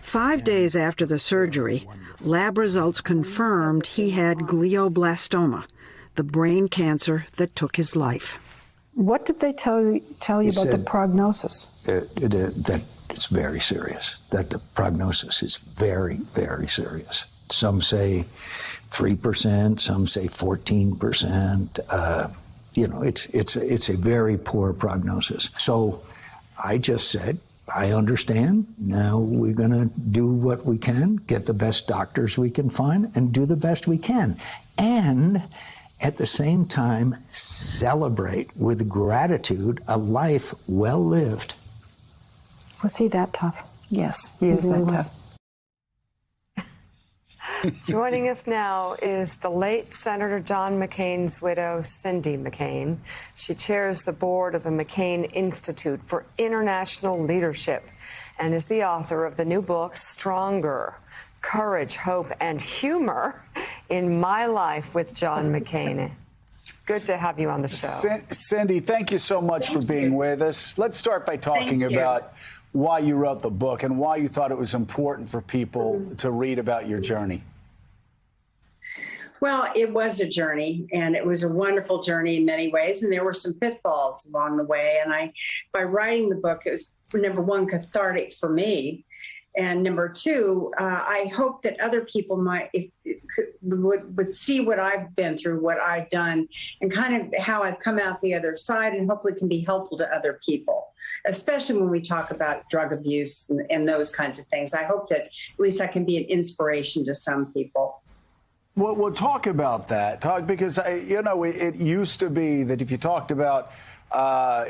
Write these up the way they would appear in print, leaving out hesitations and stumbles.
5 days after the surgery, lab results confirmed he had glioblastoma, the brain cancer that took his life. What did they tell you about the prognosis? That it's very serious, that the prognosis is very, very serious. Some say 3%, some say 14%. It's a very poor prognosis. So I just said, I understand. Now we're going to do what we can, get the best doctors we can find, and do the best we can. And at the same time, celebrate with gratitude a life well lived. Was he that tough? Yes, he is that tough. Joining us now is the late Senator John McCain's widow, Cindy McCain. She chairs the board of the McCain Institute for International Leadership and is the author of the new book, Stronger: Courage, Hope, and Humor in My Life with John McCain. Good to have you on the show. Cindy, thank you so much for being with us. Let's start by talking about why you wrote the book and why you thought it was important for people to read about your journey. Well, it was a journey, and it was a wonderful journey in many ways, and there were some pitfalls along the way. And by writing the book, it was, number one, cathartic for me, and number two, I hope that other people would see what I've been through, what I've done, and kind of how I've come out the other side, and hopefully can be helpful to other people, especially when we talk about drug abuse and those kinds of things. I hope that at least I can be an inspiration to some people. Well, we'll talk about that, because, it used to be that if you talked about,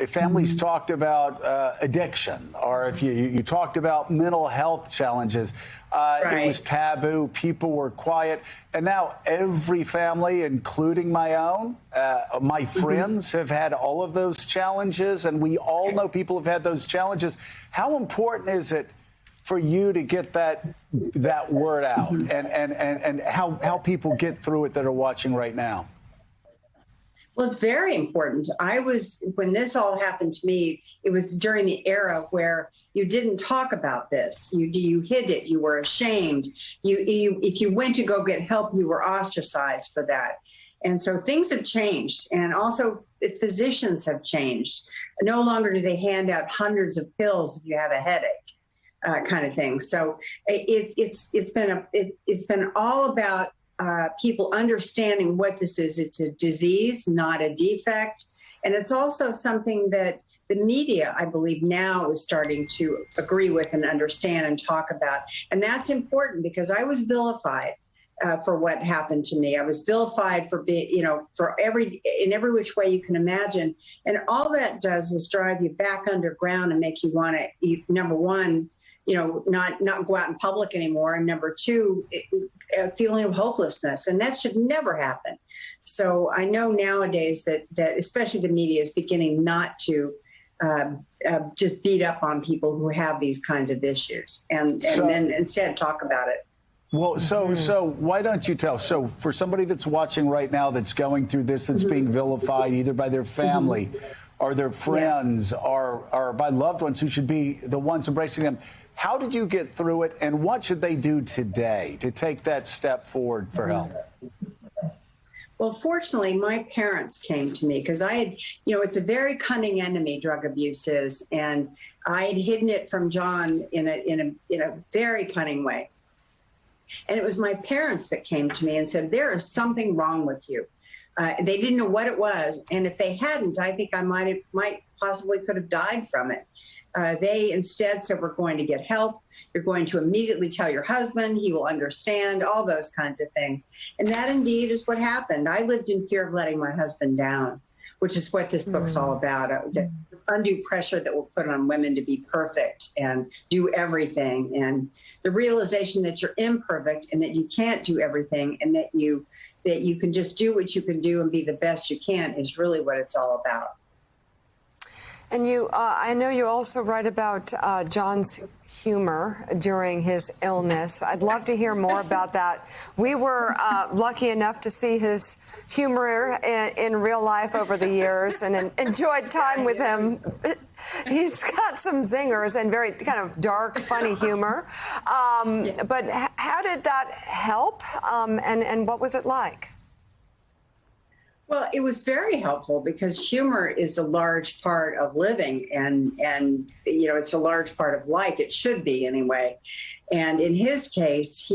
if families talked about addiction, or if you talked about mental health challenges, it was taboo. People were quiet. And now every family, including my own, my friends have had all of those challenges, and we all know people have had those challenges. How important is it for you to get that word out, and how people get through it that are watching right now? Well, it's very important. When this all happened to me, it was during the era where you didn't talk about this. You hid it. You were ashamed. If you went to go get help, you were ostracized for that. And so things have changed. And also physicians have changed. No longer do they hand out hundreds of pills if you have a headache. Kind of thing. So it's been all about people understanding what this is. It's a disease, not a defect, and it's also something that the media, I believe, now is starting to agree with and understand and talk about. And that's important because I was vilified for what happened to me. I was vilified for being, in every which way you can imagine. And all that does is drive you back underground and make you want to, number one, not go out in public anymore. And number two, a feeling of hopelessness. And that should never happen. So I know nowadays that especially the media is beginning not to just beat up on people who have these kinds of issues and then instead talk about it. Well, so why don't you tell? So for somebody that's watching right now that's going through this, that's being vilified either by their family or their friends or by loved ones who should be the ones embracing them, how did you get through it, and what should they do today to take that step forward for help? Well, fortunately, my parents came to me because I had, it's a very cunning enemy, drug abuse is, and I had hidden it from John in a very cunning way. And it was my parents that came to me and said, there is something wrong with you. They didn't know what it was. And if they hadn't, I think I might possibly could have died from it. They instead said, we're going to get help. You're going to immediately tell your husband. He will understand, all those kinds of things. And that indeed is what happened. I lived in fear of letting my husband down, which is what this book's all about. The undue pressure that we'll put on women to be perfect and do everything. And the realization that you're imperfect and that you can't do everything and that you can just do what you can do and be the best you can is really what it's all about. And I know you also write about John's humor during his illness. I'd love to hear more about that. We were lucky enough to see his humor in real life over the years and enjoyed time with him. He's got some zingers and very kind of dark, funny humor. But how did that help? And what was it like? Well, it was very helpful because humor is a large part of living, and you know, it's a large part of life. It should be anyway. And in his case,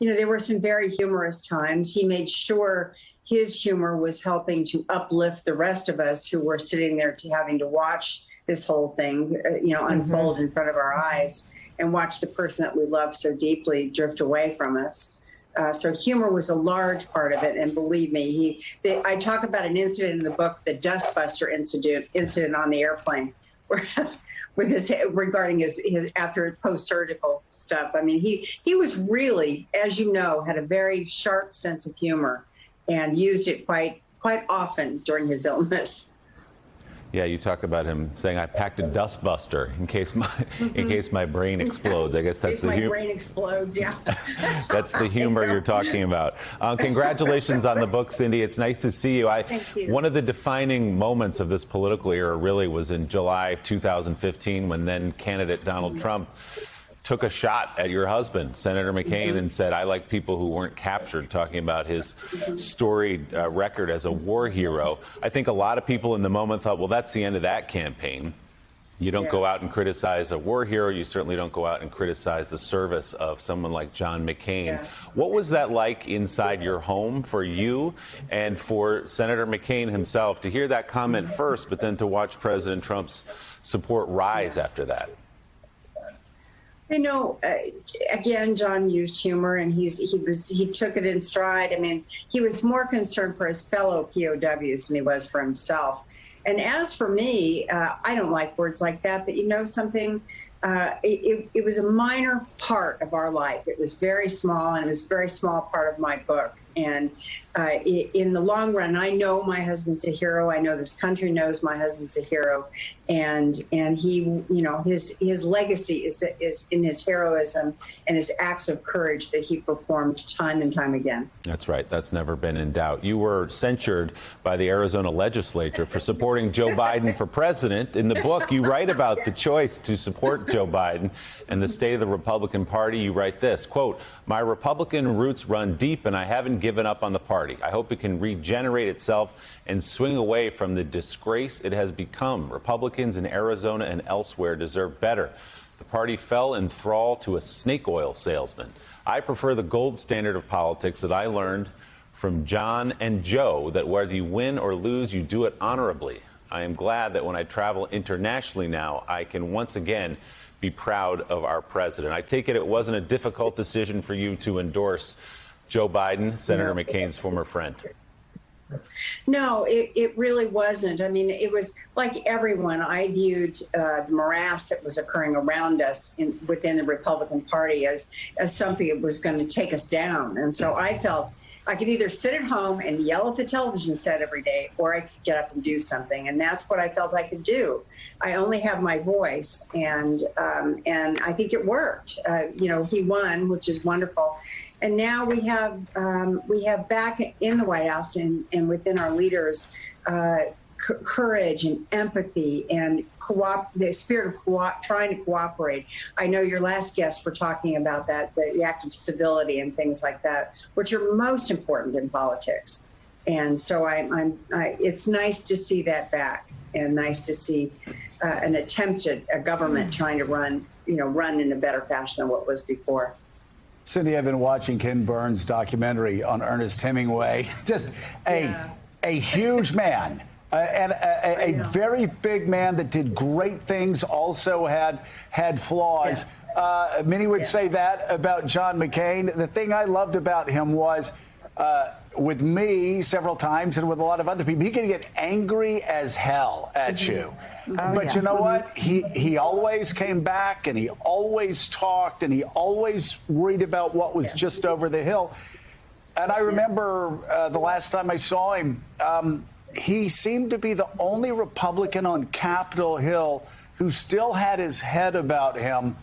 there were some very humorous times. He made sure his humor was helping to uplift the rest of us who were sitting there having to watch this whole thing, unfold in front of our eyes, and watch the person that we love so deeply drift away from us. So humor was a large part of it, and believe me, I talk about an incident in the book, the Dustbuster incident on the airplane, where regarding his after post-surgical stuff. I mean, he was really, as you know, had a very sharp sense of humor, and used it quite often during his illness. Yeah, you talk about him saying, "I packed a dustbuster in case my brain explodes." I guess that's the humor. My brain explodes. Yeah. That's the humor you're talking about. Congratulations on the book, Cindy. It's nice to see you. Thank you. One of the defining moments of this political era really was in July 2015 when then candidate Donald Trump took a shot at your husband, Senator McCain, and said, "I like people who weren't captured," talking about his storied record as a war hero. I think a lot of people in the moment thought, well, that's the end of that campaign. You don't go out and criticize a war hero. You certainly don't go out and criticize the service of someone like John McCain. Yeah. What was that like inside your home for you and for Senator McCain himself to hear that comment first, but then to watch President Trump's support rise after that? Again, John used humor, and he took it in stride. I mean, he was more concerned for his fellow POWs than he was for himself. And as for me, I don't like words like that, but you know something? It was a minor part of our life. It was very small, and it was a very small part of my book. And in the long run, I know my husband's a hero. I know this country knows my husband's a hero. And he, his legacy is in his heroism and his acts of courage that he performed time and time again. That's right. That's never been in doubt. You were censured by the Arizona legislature for supporting Joe Biden for president. In the book, you write about the choice to support Joe Biden and the state of the Republican Party. You write this, quote, "My Republican roots run deep, and I haven't given up on the party. I hope it can regenerate itself and swing away from the disgrace it has become. Republicans in Arizona and elsewhere deserve better. The party fell in thrall to a snake oil salesman. I prefer the gold standard of politics that I learned from John and Joe, that whether you win or lose, you do it honorably. I am glad that when I travel internationally now, I can once again be proud of our president." I take it wasn't a difficult decision for you to endorse Joe Biden, Senator McCain's former friend. No, it really wasn't. I mean, it was like everyone. I viewed the morass that was occurring around us within the Republican Party as something that was going to take us down. And so I felt I could either sit at home and yell at the television set every day, or I could get up and do something. And that's what I felt I could do. I only have my voice, and I think it worked. He won, which is wonderful. And now we have back in the White House and within our leaders courage and empathy and the spirit of trying to cooperate. I know your last guests were talking about that, the act of civility and things like that, which are most important in politics. And so it's nice to see that back, and nice to see an attempt at a government trying to run in a better fashion than what was before. Cindy, I've been watching Ken Burns' documentary on Ernest Hemingway. Just a huge man. And a very big man that did great things, also had flaws. Yeah. Many would say that about John McCain. The thing I loved about him was, with me several times and with a lot of other people, he could get angry as hell at you. But you know what? He always came back, and he always talked, and he always worried about what was just over the hill. And I remember the last time I saw him, he seemed to be the only Republican on Capitol Hill who still had his head about him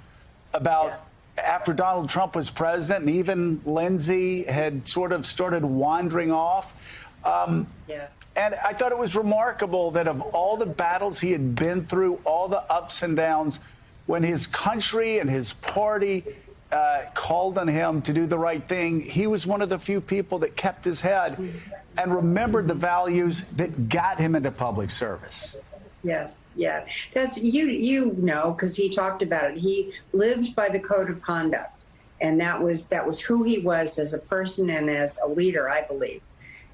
after Donald Trump was president, and even Lindsey had sort of started wandering off. And I thought it was remarkable that of all the battles he had been through, all the ups and downs, when his country and his party called on him to do the right thing, he was one of the few people that kept his head and remembered the values that got him into public service. Yes, yeah. That's you know, because he talked about it. He lived by the code of conduct, and that was who he was as a person and as a leader, I believe.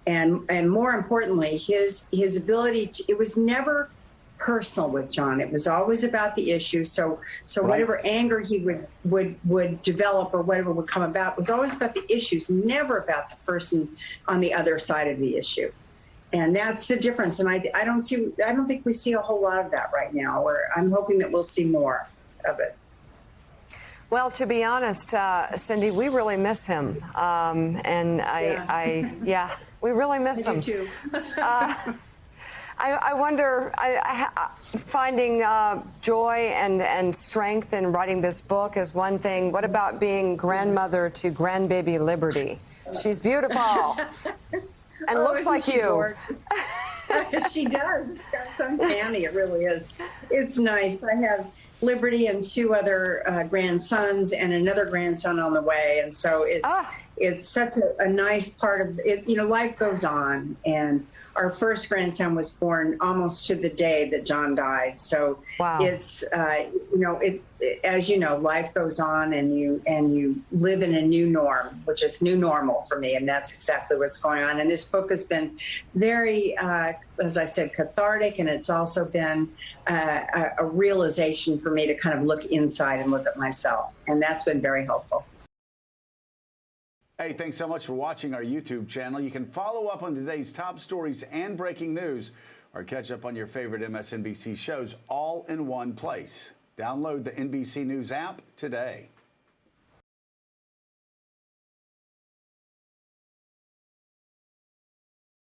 And more importantly, his ability to, it was never personal with John. It was always about the issue. So Right. whatever anger he would develop or whatever would come about was always about the issues, never about the person on the other side of the issue. And that's the difference. And I don't think we see a whole lot of that right now, or I'm hoping that we'll see more of it. Well, to be honest, Cindy, we really miss him. And we really miss him. You too. I wonder, finding joy and strength in writing this book is one thing. What about being grandmother to grandbaby Liberty? She's beautiful and looks like you. She does. It's uncanny. It really is. It's nice. I have Liberty and 2 other grandsons and another grandson on the way. And so it's such a nice part of it. You know, life goes on, and our first grandson was born almost to the day that John died. So wow. It's, as you know, life goes on, and you live in a new norm, which is new normal for me. And that's exactly what's going on. And this book has been very, as I said, cathartic. And it's also been a realization for me to kind of look inside and look at myself. And that's been very helpful. Hey, thanks so much for watching our YouTube channel. You can follow up on today's top stories and breaking news, or catch up on your favorite MSNBC shows all in one place. Download the NBC News app today.